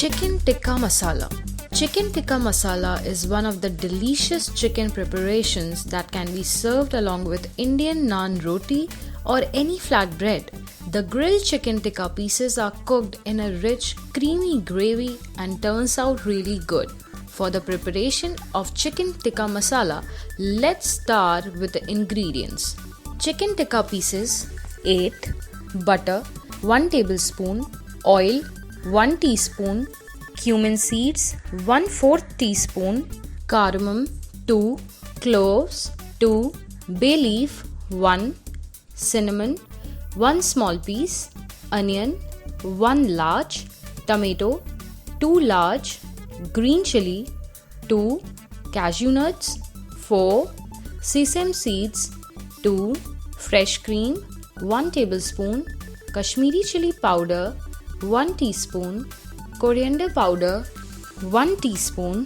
Chicken Tikka Masala. Chicken Tikka Masala is one of the delicious chicken preparations that can be served along with Indian naan roti or any flatbread. The grilled chicken tikka pieces are cooked in a rich, creamy gravy and turns out really good. For the preparation of chicken tikka masala, let's start with the ingredients. Chicken tikka pieces 8, butter 1 tablespoon, oil 1 teaspoon, cumin seeds 1/4 teaspoon, cardamom 2, cloves 2, bay leaf 1, cinnamon 1 small piece, onion 1 large, tomato 2 large, green chili 2, cashew nuts 4, sesame seeds 2, fresh cream 1 tablespoon, Kashmiri chili powder 1 teaspoon, coriander powder 1 teaspoon,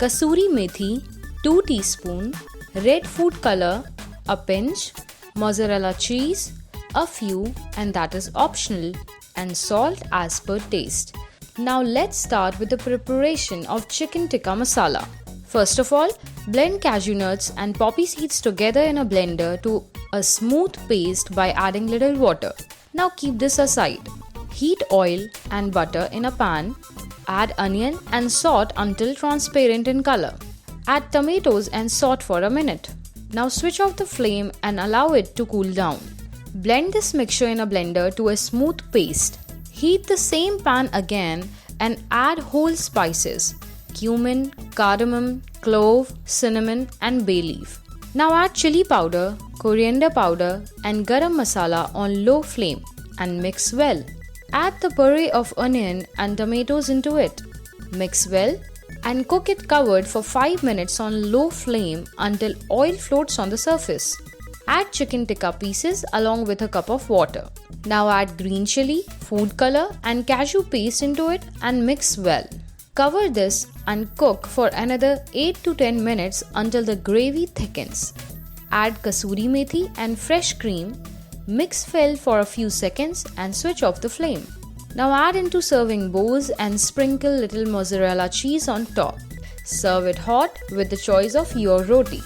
Kasuri methi 2 teaspoon, red food color a pinch, mozzarella cheese a few, and that is optional, and salt as per taste. Now let's start with the preparation of chicken tikka masala. First of all, blend cashew nuts and poppy seeds together in a blender to a smooth paste by adding little water. Now keep this aside. Heat oil and butter in a pan. Add onion and saute until transparent in color. Add tomatoes and saute for a minute. Now switch off the flame and allow it to cool down. Blend this mixture in a blender to a smooth paste. Heat the same pan again and add whole spices: cumin, cardamom, clove, cinnamon and bay leaf. Now add chili powder, coriander powder and garam masala on low flame and mix well. Add the puree of onion and tomatoes into it. Mix well and cook it covered for 5 minutes on low flame until oil floats on the surface. Add chicken tikka pieces along with a cup of water. Now add green chili, food color and cashew paste into it and mix well. Cover this and cook for another 8 to 10 minutes until the gravy thickens. Add kasuri methi and fresh cream. Mix well for a few seconds and switch off the flame. Now add into serving bowls and sprinkle little mozzarella cheese on top. Serve it hot with the choice of your roti.